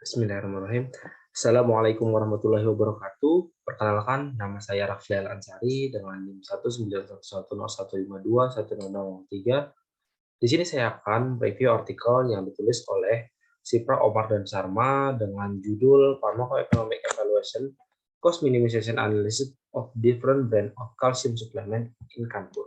Bismillahirrahmanirrahim. Assalamualaikum warahmatullahi wabarakatuh. Perkenalkan, nama saya Rafli Ansari dengan NIM 1911015210003. Di sini saya akan review artikel yang ditulis oleh Sipra Omar dan Sharma dengan judul Pharmacoeconomic Evaluation Cost Minimization Analysis of Different Brand of Calcium Supplement in Kanpur.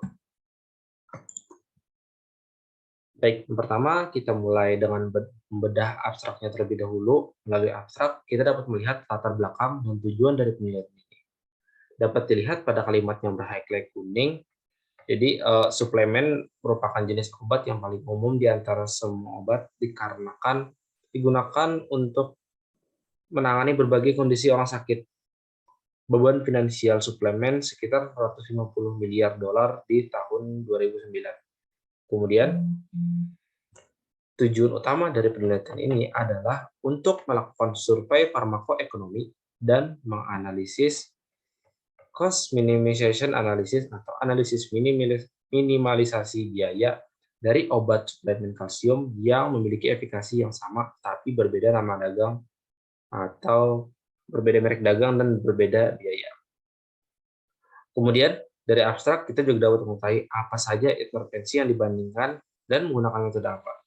Baik, yang pertama kita mulai dengan membedah abstraknya terlebih dahulu. Melalui abstrak, kita dapat melihat latar belakang dan tujuan dari penelitian ini. Dapat dilihat pada kalimat yang berhighlight kuning. Jadi, suplemen merupakan jenis obat yang paling umum di antara semua obat dikarenakan digunakan untuk menangani berbagai kondisi orang sakit. Beban finansial suplemen sekitar 150 miliar dolar di tahun 2009. Kemudian, tujuan utama dari penelitian ini adalah untuk melakukan survei farmakoekonomi dan menganalisis cost minimization analysis atau analisis minimalisasi biaya dari obat suplemen kalsium yang memiliki efikasi yang sama tapi berbeda nama dagang atau berbeda merek dagang dan berbeda biaya. Kemudian dari abstrak kita juga dapat mengetahui apa saja intervensi yang dibandingkan dan menggunakan metode apa.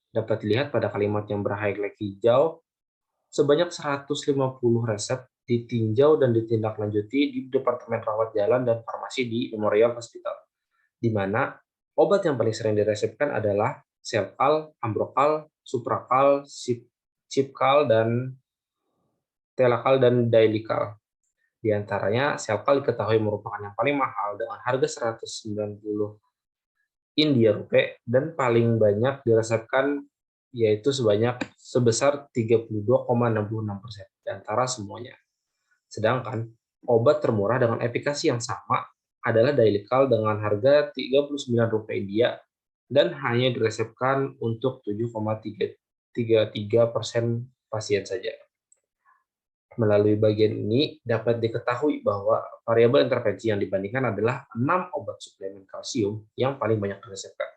Dapat dilihat pada kalimat yang berhighlight hijau, sebanyak 150 resep ditinjau dan ditindaklanjuti di Departemen Rawat Jalan dan Farmasi di Memorial Hospital, di mana obat yang paling sering diresepkan adalah Selkal, Ambrokal, Suprakal, Cipkal, dan Telakal dan Dailikal. Di antaranya, Selkal diketahui merupakan yang paling mahal dengan harga 190 India rupiah dan paling banyak diresepkan yaitu sebesar 32,66% di antara semuanya. Sedangkan obat termurah dengan efikasi yang sama adalah Dailikal dengan harga 39 rupiah India dan hanya diresepkan untuk 7,33% pasien saja. Melalui bagian ini dapat diketahui bahwa variabel intervensi yang dibandingkan adalah 6 obat suplemen kalsium yang paling banyak diresepkan.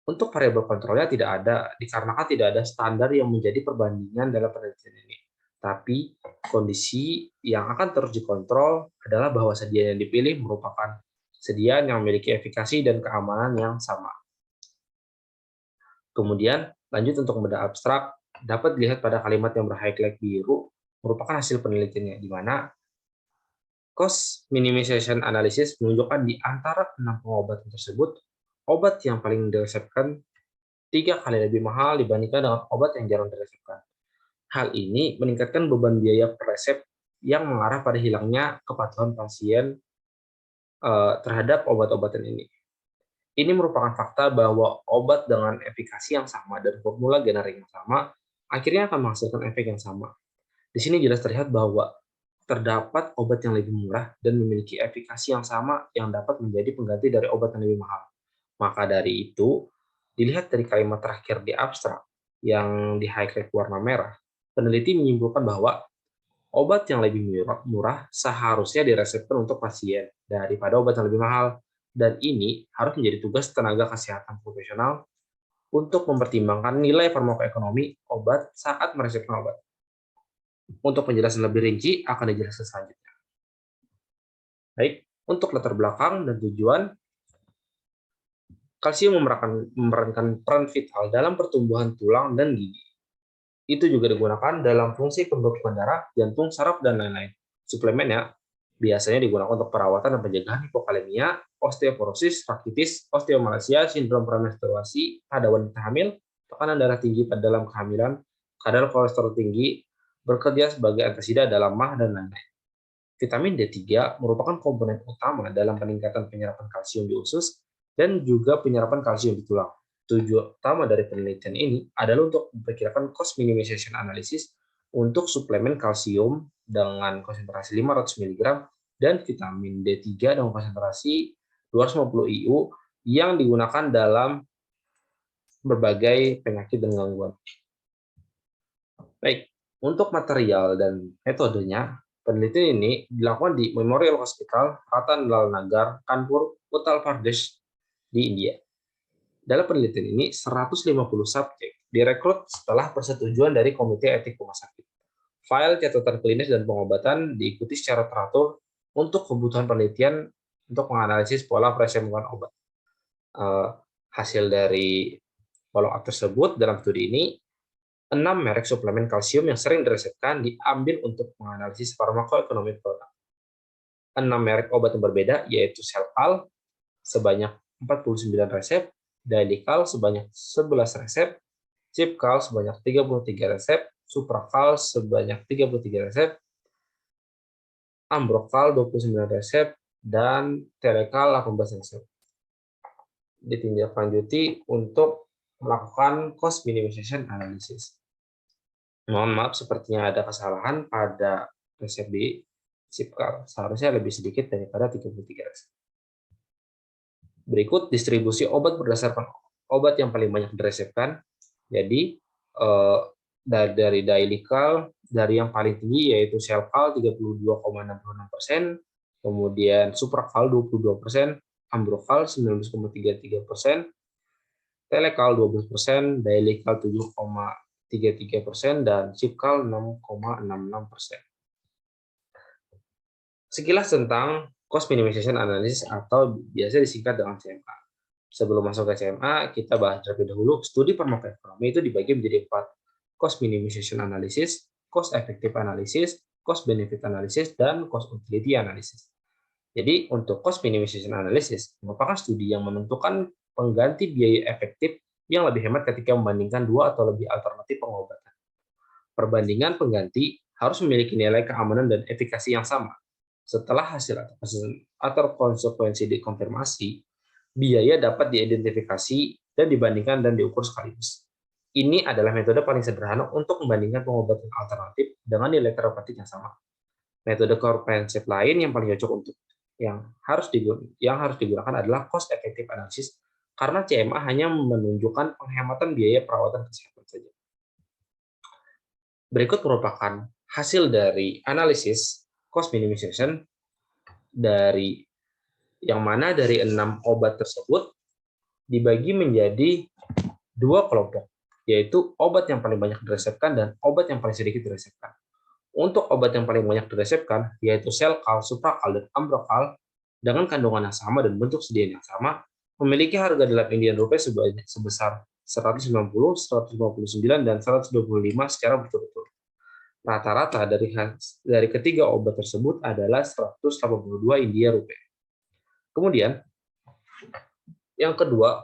Untuk variabel kontrolnya tidak ada, dikarenakan tidak ada standar yang menjadi perbandingan dalam penelitian ini. Tapi kondisi yang akan terus dikontrol adalah bahwa sediaan yang dipilih merupakan sediaan yang memiliki efikasi dan keamanan yang sama. Kemudian, lanjut untuk membedah abstrak, dapat dilihat pada kalimat yang berhighlight biru, merupakan hasil penelitiannya, di mana cost minimization analysis menunjukkan di antara 6 pengobatan tersebut, obat yang paling diresepkan 3 kali lebih mahal dibandingkan dengan obat yang jarang diresepkan. Hal ini meningkatkan beban biaya per resep yang mengarah pada hilangnya kepatuhan pasien terhadap obat-obatan ini. Ini merupakan fakta bahwa obat dengan efikasi yang sama dan formula generik yang sama akhirnya akan menghasilkan efek yang sama. Di sini jelas terlihat bahwa terdapat obat yang lebih murah dan memiliki efikasi yang sama yang dapat menjadi pengganti dari obat yang lebih mahal. Maka dari itu, dilihat dari kalimat terakhir di abstrak yang di-highlight warna merah, peneliti menyimpulkan bahwa obat yang lebih murah seharusnya diresepkan untuk pasien daripada obat yang lebih mahal, dan ini harus menjadi tugas tenaga kesehatan profesional untuk mempertimbangkan nilai farmakoekonomi obat saat meresepkan obat. Untuk penjelasan lebih rinci akan dijelaskan selanjutnya. Baik, untuk latar belakang dan tujuan, kalsium memerankan peran vital dalam pertumbuhan tulang dan gigi. Itu juga digunakan dalam fungsi pembekuan darah, jantung, saraf, dan lain-lain. Suplemennya biasanya digunakan untuk perawatan dan pencegahan hipokalemia, osteoporosis, rakitis, osteomalacia, sindrom premenstruasi pada wanita hamil, tekanan darah tinggi pada dalam kehamilan, kadar kolesterol tinggi, bekerja sebagai antasida dalam MAH, dan lain-lain. Vitamin D3 merupakan komponen utama dalam peningkatan penyerapan kalsium di usus dan juga penyerapan kalsium di tulang. Tujuan utama dari penelitian ini adalah untuk memperkirakan cost minimization analysis untuk suplemen kalsium dengan konsentrasi 500 mg dan vitamin D3 dengan konsentrasi 250 IU yang digunakan dalam berbagai penyakit dan gangguan. Baik, untuk material dan metodenya, penelitian ini dilakukan di Memorial Hospital, Ratan Lal Nagar, Kanpur, Uttar Pradesh di India. Dalam penelitian ini, 150 subjek direkrut setelah persetujuan dari Komite Etik Rumah Sakit. File catatan klinis dan pengobatan diikuti secara teratur untuk kebutuhan penelitian untuk menganalisis pola prescripsi obat. Hasil dari follow-up tersebut dalam studi ini, 6 merek suplemen kalsium yang sering diresepkan diambil untuk menganalisis farmakoekonomi produk. 6 merek obat yang berbeda, yaitu Selcal sebanyak 49 resep, Dilycal sebanyak 11 resep, Cipcal sebanyak 33 resep, Supracal sebanyak 33 resep, Ambrocal 29 resep, dan Telecal 18 resep. Ditindaklanjuti untuk melakukan cost minimization analysis. Mohon maaf, sepertinya ada kesalahan pada resep di Cipcal. Seharusnya lebih sedikit daripada 33 resep. Berikut distribusi obat berdasarkan obat yang paling banyak diresepkan. Jadi dari Dilycal, dari yang paling tinggi yaitu Selcal 32,66%, kemudian Supracal 22%, Ambrocal 19,33%, Telecal 12%, Dilycal 7,33%, dan Cipcal 6,66%. Sekilas tentang cost minimization analysis atau biasa disingkat dengan CMA. Sebelum masuk ke CMA, kita bahas terlebih dahulu studi farmakoekonomi itu dibagi menjadi 4. Cost minimization analysis, cost effective analysis, cost benefit analysis, dan cost utility analysis. Jadi untuk cost minimization analysis merupakan studi yang menentukan pengganti biaya efektif yang lebih hemat ketika membandingkan dua atau lebih alternatif pengobatan. Perbandingan pengganti harus memiliki nilai keamanan dan efikasi yang sama. Setelah hasil atau konsekuensi dikonfirmasi, biaya dapat diidentifikasi dan dibandingkan dan diukur sekaligus. Ini adalah metode paling sederhana untuk membandingkan pengobatan alternatif dengan nilai terapeutik yang sama. Metode komprehensif lain yang paling cocok untuk yang harus digunakan adalah cost effective analysis, karena CMA hanya menunjukkan penghematan biaya perawatan kesehatan saja. Berikut merupakan hasil dari analisis cost minimization dari yang mana dari 6 obat tersebut dibagi menjadi 2 kelompok, yaitu obat yang paling banyak diresepkan dan obat yang paling sedikit diresepkan. Untuk obat yang paling banyak diresepkan, yaitu Selcal, Supracal, dan Ambrocal, dengan kandungan yang sama dan bentuk sediaan yang sama, memiliki harga dalam Indian rupiah sebesar 190, 159, dan 125 secara berturut-turut. Rata-rata dari ketiga obat tersebut adalah 182 India rupiah. Kemudian,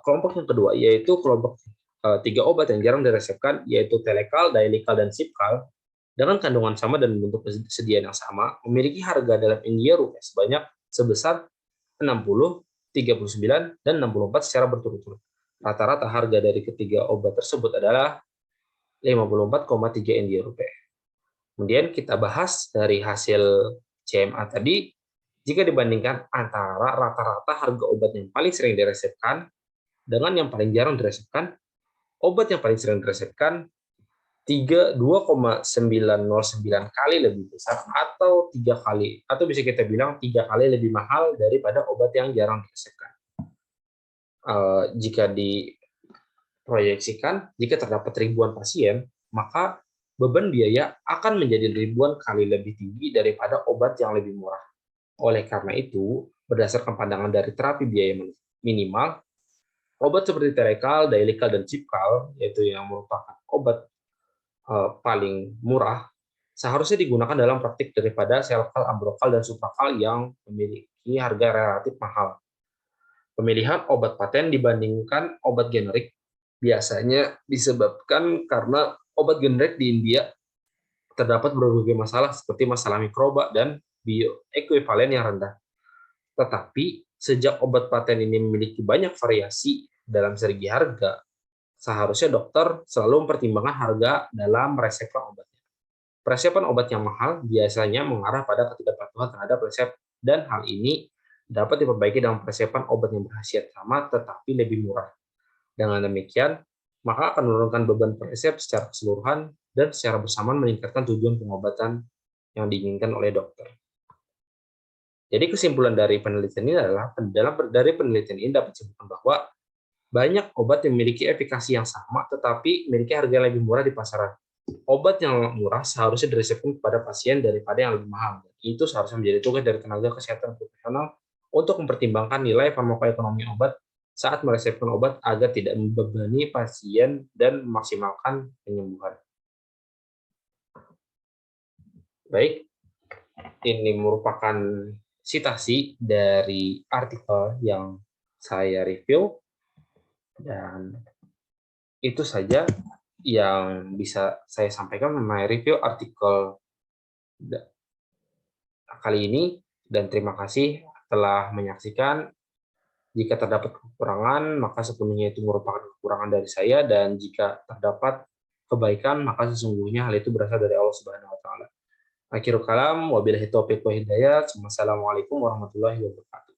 kelompok yang kedua, yaitu kelompok 3 obat yang jarang diresepkan, yaitu Telecal, Dilycal, dan Cipcal, dengan kandungan sama dan bentuk persediaan yang sama, memiliki harga dalam India rupiah sebesar 60, 39, dan 64 secara berturut-turut. Rata-rata harga dari ketiga obat tersebut adalah 54,3 India rupiah. Kemudian kita bahas dari hasil CMA tadi, jika dibandingkan antara rata-rata harga obat yang paling sering diresepkan dengan yang paling jarang diresepkan, obat yang paling sering diresepkan 2,909 kali lebih besar atau 3 kali, atau bisa kita bilang 3 kali lebih mahal daripada obat yang jarang diresepkan. Jika diproyeksikan, jika terdapat ribuan pasien, maka beban biaya akan menjadi ribuan kali lebih tinggi daripada obat yang lebih murah. Oleh karena itu, berdasarkan pandangan dari terapi biaya minimal, obat seperti Telecal, Dilycal, dan Cipcal, yaitu yang merupakan obat paling murah, seharusnya digunakan dalam praktik daripada Selcal, Ambrocal, dan Supracal yang memiliki harga relatif mahal. Pemilihan obat paten dibandingkan obat generik biasanya disebabkan karena obat generik di India terdapat berbagai masalah seperti masalah mikroba dan bioekuivalen yang rendah. Tetapi sejak obat paten ini memiliki banyak variasi dalam segi harga, seharusnya dokter selalu mempertimbangkan harga dalam meresepkan obatnya. Peresepan obat yang mahal biasanya mengarah pada ketidakpatuhan terhadap resep, dan hal ini dapat diperbaiki dengan peresepan obat yang berkhasiat sama tetapi lebih murah. Dengan demikian, maka akan menurunkan beban peresep secara keseluruhan dan secara bersamaan meningkatkan tujuan pengobatan yang diinginkan oleh dokter. Jadi kesimpulan dari penelitian ini adalah, dari penelitian ini dapat disebutkan bahwa Banyak obat yang memiliki efikasi yang sama, tetapi memiliki harga yang lebih murah di pasaran. Obat yang murah seharusnya diresepkan kepada pasien daripada yang lebih mahal. Itu seharusnya menjadi tugas dari tenaga kesehatan profesional untuk mempertimbangkan nilai farmakoekonomi obat saat meresepkan obat agar tidak membebani pasien dan memaksimalkan penyembuhan. Baik, ini merupakan sitasi dari artikel yang saya review, dan itu saja yang bisa saya sampaikan mengenai review artikel kali ini, dan terima kasih telah menyaksikan. Jika terdapat kekurangan, maka sepenuhnya itu merupakan kekurangan dari saya, dan jika terdapat kebaikan, maka sesungguhnya hal itu berasal dari Allah Subhanahu wa taala. Akhirul kalam, wabillahi taufiq wa hidayah. Wassalamualaikum warahmatullahi wabarakatuh.